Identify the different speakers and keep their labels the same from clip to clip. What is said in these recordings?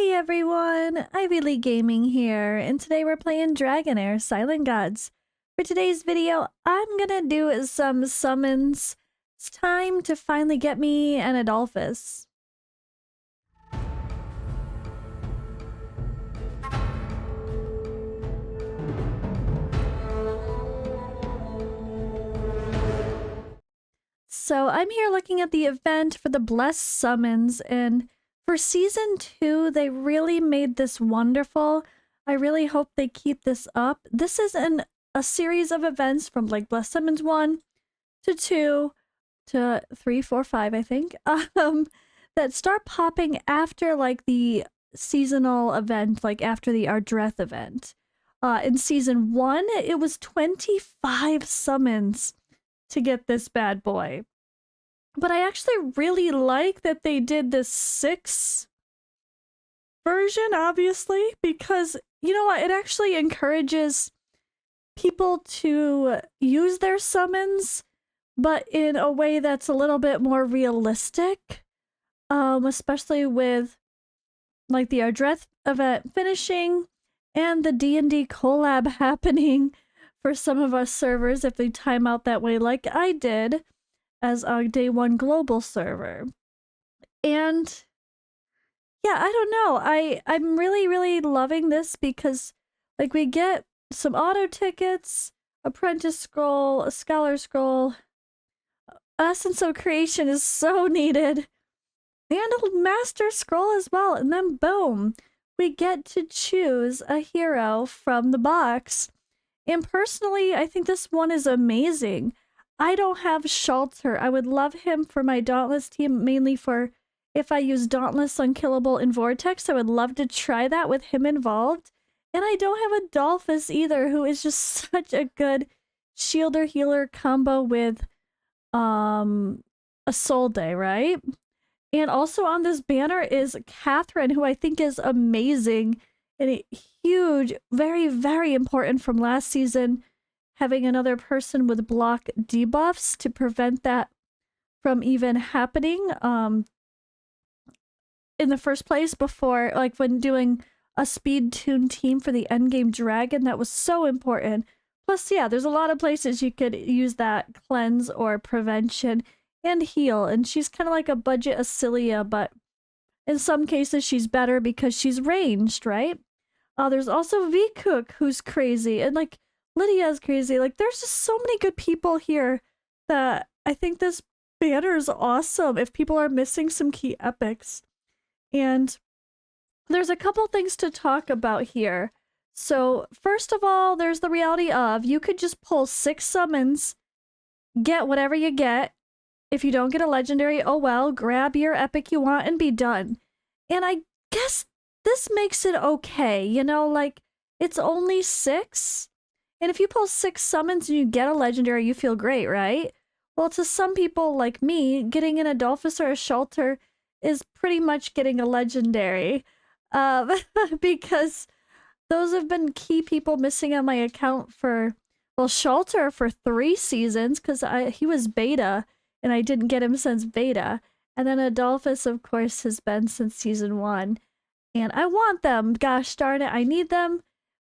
Speaker 1: Hey everyone, Ivy League Gaming here, and today we're playing Dragonheir Silent Gods. For today's video, I'm gonna do some summons. It's time to finally get me an Adolphus. So I'm here looking at the event for the Blessed Summons, and for Season 2, they really made this wonderful. I really hope they keep this up. This is a series of events from like Blessed Summons 1 to 2 to 3, 4, 5, I think, that start popping after like the seasonal event, like after the Ardreth event. In Season 1, it was 25 summons to get this bad boy. But I actually really like that they did this 6 version, obviously, because, you know what, it actually encourages people to use their summons, but in a way that's a little bit more realistic, especially with, like, the Ardreth event finishing and the D&D collab happening for some of us servers if they time out that way like I did as a day 1 global server. And yeah, I don't know. I'm really loving this because like we get some auto tickets, apprentice scroll, a scholar scroll, essence of creation is so needed, and a master scroll as well. And then boom, we get to choose a hero from the box. And personally, I think this one is amazing. I don't have Shelter. I would love him for my Dauntless team, mainly for if I use Dauntless, Unkillable, and Vortex. I would love to try that with him involved. And I don't have Adolphus either, who is just such a good shielder healer combo with Isolde, right? And also on this banner is Catherine, who I think is amazing and a huge, very important from last season, having another person with block debuffs to prevent that from even happening in the first place before, like when doing a speed tune team for the endgame dragon. That was so important. Plus, yeah, there's a lot of places you could use that cleanse or prevention and heal, and she's kind of like a budget Acilia, but in some cases she's better because she's ranged, right? There's also V-Cook, who's crazy, and like Lydia's crazy. Like, there's just so many good people here that I think this banner is awesome if people are missing some key epics. And there's a couple things to talk about here. So, first of all, there's the reality of you could just pull 6 summons, get whatever you get. If you don't get a legendary, oh well, grab your epic you want and be done. And I guess this makes it okay, you know, like, it's only 6. And if you pull 6 summons and you get a legendary, you feel great, right? Well, to some people like me, getting an Adolphus or a Shelter is pretty much getting a legendary. Because those have been key people missing on my account for, well, Shelter for 3 seasons, because he was beta, and I didn't get him since beta. And then Adolphus, of course, has been since Season 1. And I want them. Gosh darn it, I need them.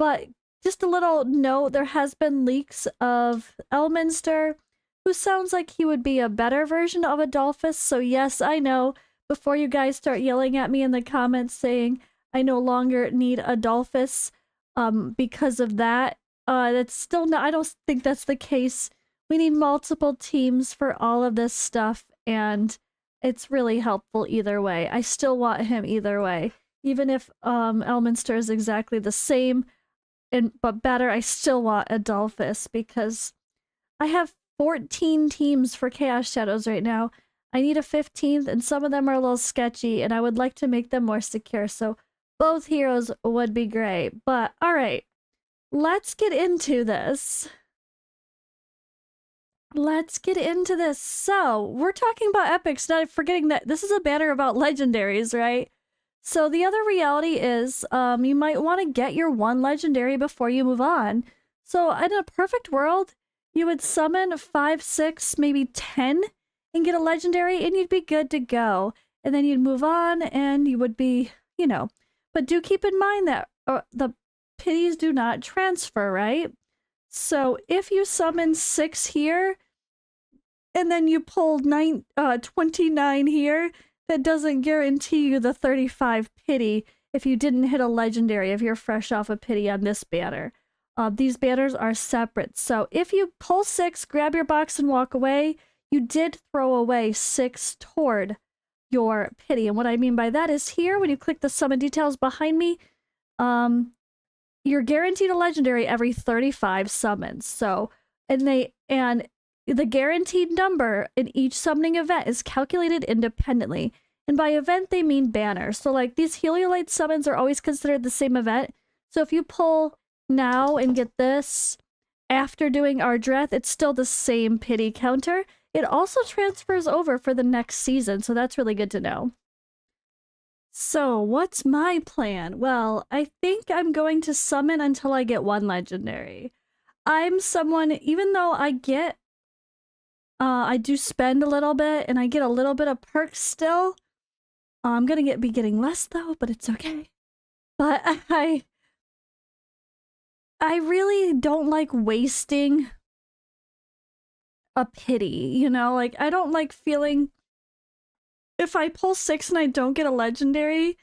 Speaker 1: But just a little note, there has been leaks of Elminster, who sounds like he would be a better version of Adolphus. So yes, I know, before you guys start yelling at me in the comments saying I no longer need Adolphus because of that, that's still not, I don't think that's the case. We need multiple teams for all of this stuff, and it's really helpful either way. I still want him either way. Even if Elminster is exactly the same, but better, I still want Adolphus because I have 14 teams for Chaos Shadows right now. I need a 15th, and some of them are a little sketchy, and I would like to make them more secure, so both heroes would be great. But alright, let's get into this. So, we're talking about epics, not forgetting that this is a banner about legendaries, right? So the other reality is you might want to get your 1 legendary before you move on. So in a perfect world, you would summon 5, 6, maybe 10 and get a legendary, and you'd be good to go. And then you'd move on and you would be, you know. But do keep in mind that the pities do not transfer, right? So if you summon 6 here, and then you pulled 29 here, that doesn't guarantee you the 35 pity if you didn't hit a legendary, if you're fresh off a pity on this banner. These banners are separate. So if you pull 6, grab your box and walk away, you did throw away 6 toward your pity. And what I mean by that is here, when you click the summon details behind me, you're guaranteed a legendary every 35 summons. So, and the guaranteed number in each summoning event is calculated independently. And by event, they mean banner. So like these Heliolite summons are always considered the same event. So if you pull now and get this after doing Ardreth, it's still the same pity counter. It also transfers over for the next season, so that's really good to know. So what's my plan? Well, I think I'm going to summon until I get 1 legendary. I'm someone, even though I do spend a little bit and I get a little bit of perks still. I'm gonna be getting less though, but it's okay. But I really don't like wasting a pity, you know? Like, I don't like feeling if I pull 6 and I don't get a legendary,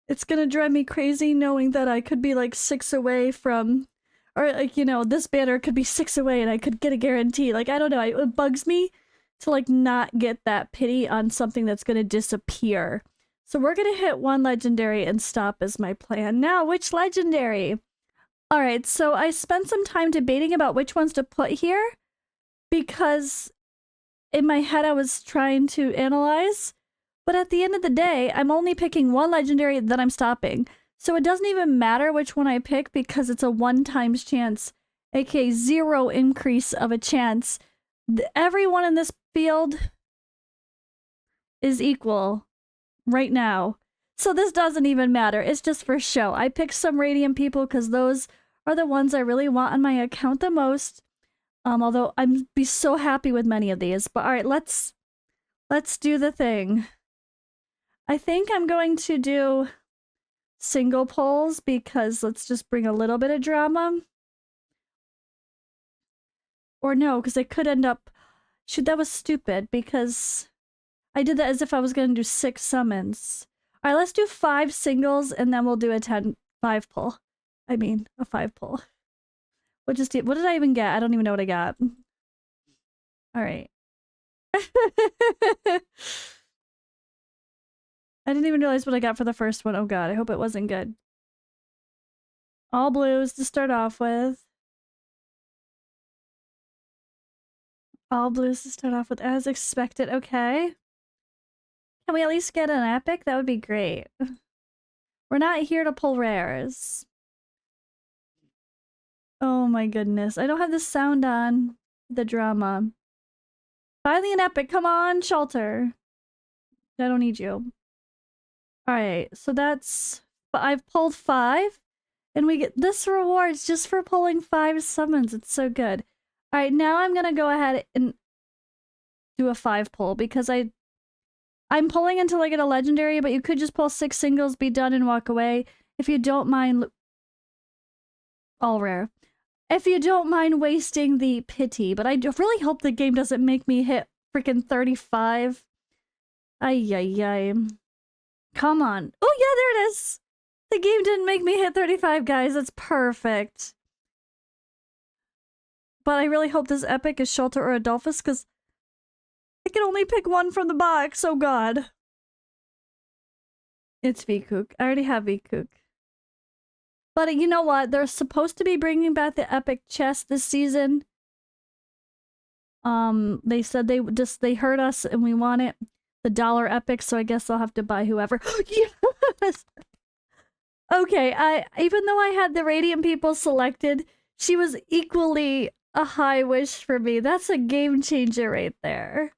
Speaker 1: it's gonna drive me crazy knowing that I could be like 6 away from, or like, you know, this banner could be 6 away and I could get a guarantee. Like, I don't know, it bugs me to like not get that pity on something that's gonna disappear. So we're gonna hit 1 legendary and stop as my plan. Now, which legendary? Alright, so I spent some time debating about which ones to put here because in my head I was trying to analyze, but at the end of the day, I'm only picking 1 legendary, then I'm stopping. So it doesn't even matter which one I pick because it's a 1 times chance, aka 0 increase of a chance. Everyone in this field is equal right now. So this doesn't even matter. It's just for show. I picked some Radiant people because those are the ones I really want on my account the most. Although I'd be so happy with many of these. But alright, let's do the thing. I think I'm going to do single pulls because let's just bring a little bit of drama. Or no, because it could end up... Shoot, that was stupid because I did that as if I was going to do 6 summons. Alright, let's do 5 singles and then we'll do a 5 pull. I mean, a 5 pull. What did I even get? I don't even know what I got. Alright. I didn't even realize what I got for the first one. Oh god, I hope it wasn't good. All blues to start off with. All blues to start off with as expected. Okay. Can we at least get an epic? That would be great. We're not here to pull rares. Oh my goodness. I don't have the sound on. The drama. Finally an epic. Come on, Shelter. I don't need you. Alright, so that's... I've pulled 5. And we get this rewards just for pulling 5 summons. It's so good. Alright, now I'm gonna go ahead and do a 5 pull because I'm pulling until I get a legendary, but you could just pull 6 singles, be done, and walk away. If you don't mind... All rare. If you don't mind wasting the pity, but I really hope the game doesn't make me hit freaking 35. Ay. Come on. Oh yeah, there it is! The game didn't make me hit 35, guys. That's perfect. But I really hope this epic is Shelter or Adolphus, because I can only pick one from the box. Oh god. It's Vkook. I already have Vkook. But you know what? They're supposed to be bringing back the epic chest this season. They said they heard us and we want it. The dollar epic, so I guess I'll have to buy whoever. Yes! Okay, even though I had the Radiant people selected, she was equally a high wish for me. That's a game changer right there.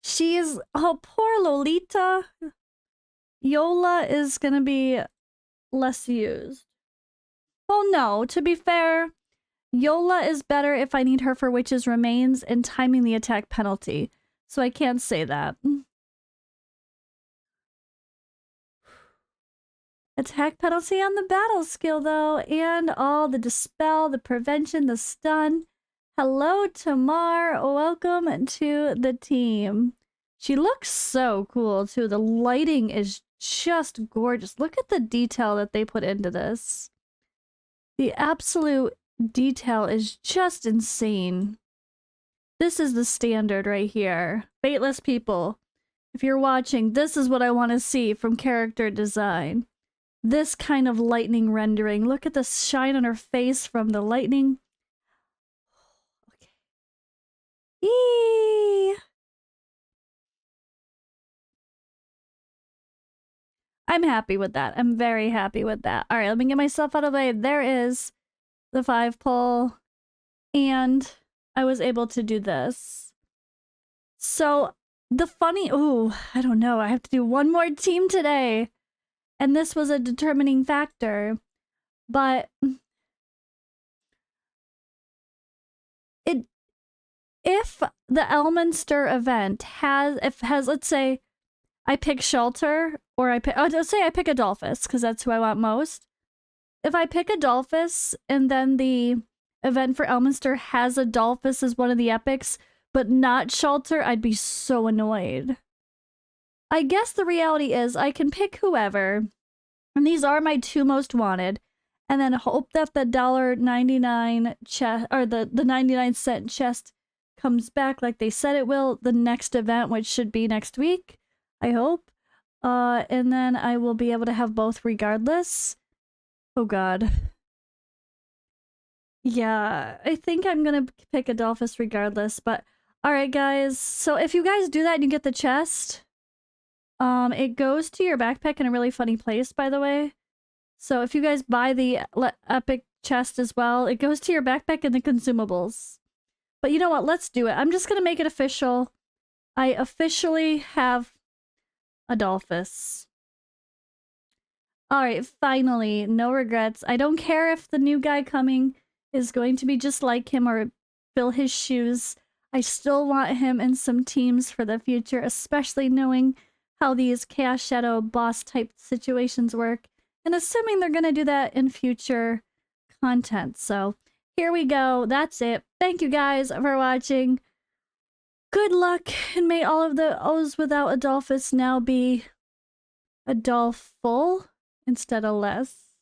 Speaker 1: She is... Oh, poor Lolita. Yola is gonna be less used. Well, no, to be fair, Yola is better if I need her for Witch's Remains and timing the attack penalty. So I can't say that. Attack penalty on the battle skill, though, and all the dispel, the prevention, the stun. Hello, Tamar. Welcome to the team. She looks so cool, too. The lighting is just gorgeous. Look at the detail that they put into this. The absolute detail is just insane. This is the standard right here. Fateless people, if you're watching, this is what I want to see from character design. This kind of lightning rendering. Look at the shine on her face from the lightning. Okay. Eee! I'm happy with that. I'm very happy with that. All right, let me get myself out of the way. There is the 5 pull. And I was able to do this. So the funny, I don't know. I have to do one more team today. And this was a determining factor. But if the Elminster event has, let's say, I pick Shelter, or let's say I pick Adolphus, because that's who I want most. If I pick Adolphus, and then the event for Elminster has Adolphus as one of the epics, but not Shelter, I'd be so annoyed. I guess the reality is I can pick whoever, and these are my 2 most wanted, and then hope that the $1.99 chest, or the 99-cent chest comes back like they said it will, the next event, which should be next week, I hope. And then I will be able to have both regardless. Oh god. Yeah, I think I'm gonna pick Adolphus regardless, but alright guys, so if you guys do that and you get the chest, it goes to your backpack in a really funny place, by the way. So if you guys buy the epic chest as well, it goes to your backpack and the consumables. But you know what, let's do it. I'm just gonna make it official. I officially have Adolphus. Alright, finally, no regrets. I don't care if the new guy coming is going to be just like him or fill his shoes. I still want him in some teams for the future, especially knowing how these Chaos Shadow boss type situations work, and assuming they're going to do that in future content. So here we go. That's it. Thank you guys for watching. Good luck, and may all of the O's without Adolphus now be Adolphul instead of less.